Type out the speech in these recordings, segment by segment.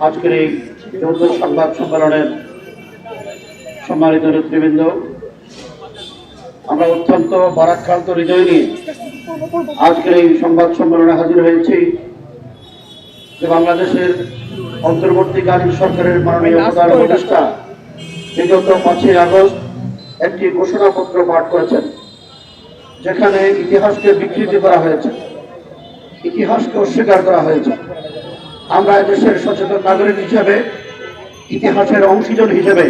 আজকের এই যৌথ সংবাদ সম্মেলনের সম্মানিত নেতৃবৃন্দ, আমরা অত্যন্ত ভারাক্রান্ত হৃদয় নিয়ে আজকের এই সংবাদ সম্মেলনে হাজির হয়েছি যে বাংলাদেশের অন্তর্বর্তীকালীন সরকারের মাননীয় প্রধান উপদেষ্টা বিগত 5ই আগস্ট একটি ঘোষণাপত্র পাঠ করেছেন, যেখানে ইতিহাসকে বিকৃতি করা হয়েছে, ইতিহাসকে অস্বীকার করা হয়েছে। আমরা দেশের সচেতন নাগরিক হিসেবে, ইতিহাসের অংশীজন হিসেবে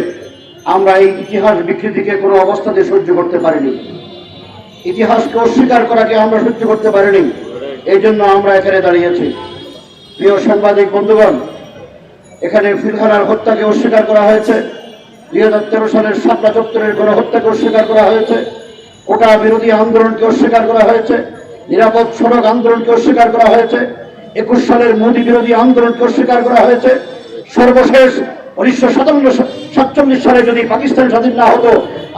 আমরা এই ইতিহাস বিকৃতিকে কোনো অবস্থাতে সহ্য করতে পারিনি। ইতিহাসকে অস্বীকার করাকে আমরা সহ্য করতে পারিনি। এই জন্য আমরা এখানে দাঁড়িয়েছি। প্রিয় সাংবাদিক বন্ধুগণ, এখানে ফিলখানার হত্যাকে অস্বীকার করা হয়েছে, 2013 সালের শাপলা চত্বরের গণহত্যাকে অস্বীকার করা হয়েছে, কোটা বিরোধী আন্দোলনকে অস্বীকার করা হয়েছে, নিরাপদ সড়ক আন্দোলনকে অস্বীকার করা হয়েছে, 21 সালের মোদী বিরোধী আন্দোলনকে অস্বীকার করা হয়েছে। সর্বশেষ 1947 সালে যদি পাকিস্তান স্বাধীন না হতো,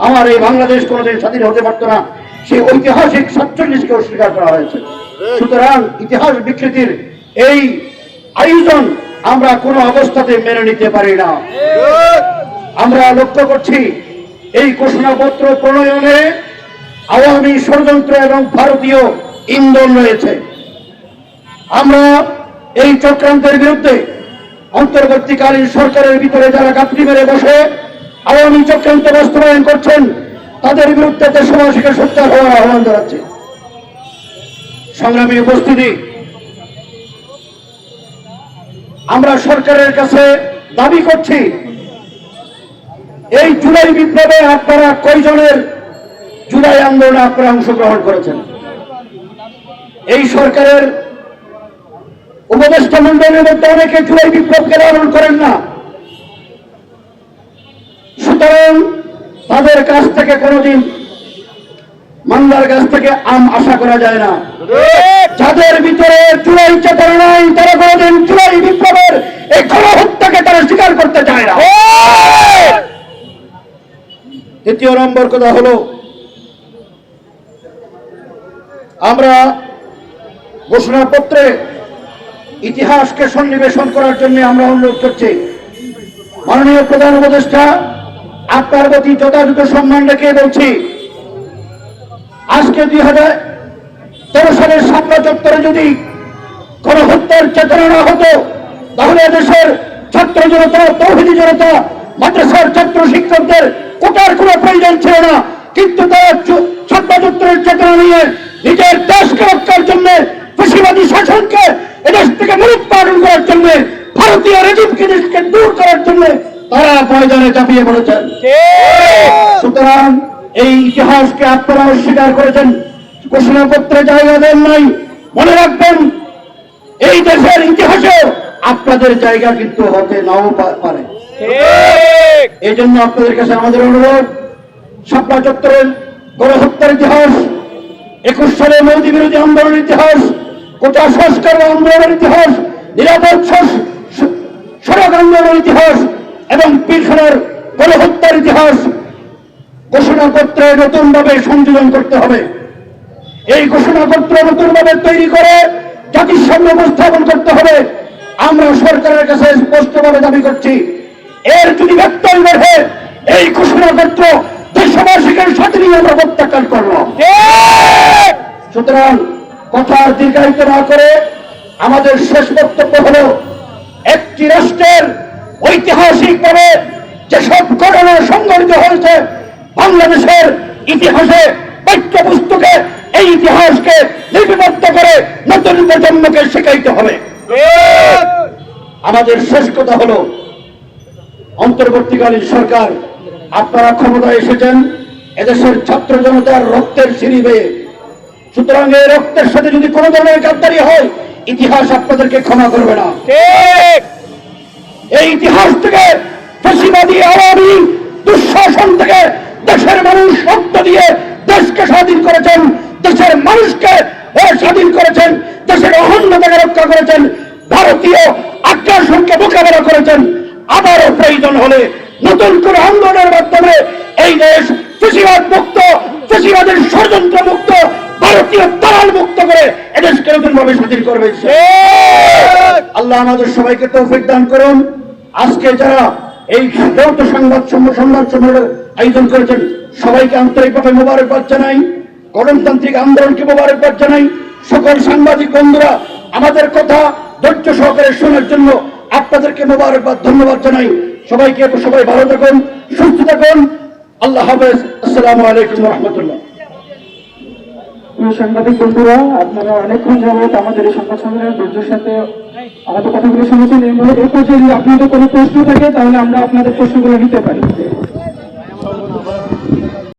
আমার এই বাংলাদেশ কোনোদিন স্বাধীন হতে পারত না। সেই ঐতিহাসিক 47কে অস্বীকার করা হয়েছে। সুতরাং ইতিহাস বিকৃতির এই আয়োজন আমরা কোনো অবস্থাতে মেনে নিতে পারি না। আমরা লক্ষ্য করছি এই ঘোষণাপত্র প্রণয়নে আওয়ামী ষড়যন্ত্র এবং ভারতীয় ইন্ধন রয়েছে। আমরা এই চক্রান্তের বিরুদ্ধে অন্তর্বর্তীকালীন সরকারের ভিতরে যারা গাপটি মেরে বসে আওয়ামী চক্রান্ত বাস্তবায়ন করছেন, তাদের বিরুদ্ধে দেশবাসীকে সোচ্চার হওয়ার আহ্বান জানাচ্ছি। সংগ্রামী উপস্থিতি, আমরা সরকারের কাছে দাবি করছি, এই জুলাই বিপ্লবে আপনারা কয়জনের জুলাই আন্দোলনে আপনারা অংশগ্রহণ করেছেন? এই সরকারের উপদেষ্টা মন্ডলের মধ্যে অনেকে জুলাই বিপ্লবকে লালন করেন না। সুতরাং তাদের কাছ থেকে কোনোদিন মান্দার কাছ থেকে আম আশা করা যায় না। যাদের ভিতরে জুলাই চেতনা নাই, তারা কোনোদিন জুলাই বিপ্লবের এই গণহত্যাকে তারা স্বীকার করতে চায় না। দ্বিতীয় নম্বর কথা হলো, আমরা ঘোষণাপত্রে ইতিহাসকে সন্নিবেশন করার জন্য আমরা অনুরোধ করছি, মাননীয় প্রধান উপদেষ্টা, আপনার প্রতি যথাযথ সম্মান রেখে বলছি, আজকে 2013 সালের শাপলা চত্বরে যদি গণহত্যার চেতনা না হতো, তাহলে দেশের ছাত্র জনতা, তৌহিদি জনতা, মাদ্রাসার ছাত্র শিক্ষকদের কোটার কোনো প্রয়োজন ছিল না। কিন্তু তারা শাপলা চত্বরের চেতনা নিয়ে নিজের দেশকে রক্ষার জন্য, ফ্যাসিবাদী শাসনকে এদেশ থেকে মূলোৎপাটন করার জন্য, ভারতীয় রেজিমকে দেশকে দূর করার জন্য তারা ময়দানে ঝাঁপিয়ে পড়েছেন। সুতরাং এই ইতিহাসকে আপনারা অস্বীকার করেছেন, ঘোষণাপত্রে জায়গা দেন নাই। মনে রাখবেন, এই দেশের ইতিহাসে আপনাদের জায়গা কিন্তু হতে নাও পারে। এই জন্য আপনাদের কাছে আমাদের অনুরোধ, শাপলা চত্বরের গণহত্যার ইতিহাস, 21 সালে মোদী বিরোধী আন্দোলনের ইতিহাস, কোটা সংস্কার আন্দোলনের ইতিহাস, নিরাপদ সড়ক আন্দোলনের ইতিহাস এবং পিলখানার গণহত্যার ইতিহাস ঘোষণাপত্রে নতুনভাবে সংযোজন করতে হবে। এই ঘোষণাপত্র নতুনভাবে তৈরি করে জাতির সামনে উপস্থাপন করতে হবে। আমরা সরকারের কাছে স্পষ্টভাবে দাবি করছি, এর যদি ব্যত্যয় ঘটে, এই ঘোষণাপত্র দেশবাসীকে সাথে নিয়ে আমরা প্রত্যাখ্যান করব। সুতরাং কথা দীর্ঘায়িত না করে আমাদের শেষ বক্তব্য হলো, একটি রাষ্ট্রের ঐতিহাসিকভাবে যেসব ঘটনা সংঘটিত হয়েছে বাংলাদেশের ইতিহাসে, পাঠ্যপুস্তকে এই ইতিহাসকে লিপিবদ্ধ করে নতুন প্রজন্মকে শেখাইতে হবে। আমাদের শেষ কথা হলো, অন্তর্বর্তীকালীন সরকার, আপনারা ক্ষমতায় এসেছেন এদেশের ছাত্র জনতার রক্তের সিঁড়ি বেয়ে। সুতরাং এই রক্তের সাথে যদি কোনো ধরনের গাদ্দারি হয়, ইতিহাস আপনাদেরকে ক্ষমা করবে না। এই ইতিহাস থেকে, ফ্যাসিবাদী আওয়ামী দুঃশাসন থেকে দেশের মানুষ রক্ত দিয়ে দেশকে স্বাধীন করেছেন, দেশের মানুষকে স্বাধীন করেছেন, দেশের অখণ্ডতাকে রক্ষা করেছেন, ভারতীয় আগ্রাসনকে মোকাবেলা করেছেন। আবারও প্রয়োজন হলে নতুন করে আন্দোলনের মাধ্যমে এই দেশ ফ্যাসিবাদ মুক্ত, ফ্যাসিবাদের ষড়যন্ত্র মুক্ত, ভারতীয় দালাল মুক্ত করে এদেশকে নতুন ভাবে স্বাধীন করবে। আল্লাহ আমাদের সবাইকে তৌফিক দান করুন। আজকে যারা এই যৌথ সংবাদ সম্মেলনের আয়োজন করেছেন সবাইকে আন্তরিকভাবে মোবারকবাদ জানাই। গণতান্ত্রিক আন্দোলনকে মোবারকবাদ জানাই। সকল সাংবাদিক বন্ধুরা আমাদের কথা ধৈর্য সহকারে শোনার জন্য আপনাদেরকে মোবারকবাদ, ধন্যবাদ জানাই। সবাই ভালো থাকুন, সুস্থ থাকুন। আল্লাহ হাফেজ। আসসালামু আলাইকুম ওয়া রাহমাতুল্লাহ। সাংবাদিক বন্ধুরা, আপনারা অনেকক্ষণ যাবত আমাদের এই সংবাদ সম্মেলনের ধৈর্যের সাথে আমাদের কথাগুলো শুনেছেন। এই পর্যায়ে যদি আপনাদের কোনো প্রশ্ন থাকে তাহলে আমরা আপনাদের প্রশ্নগুলো নিতে পারি।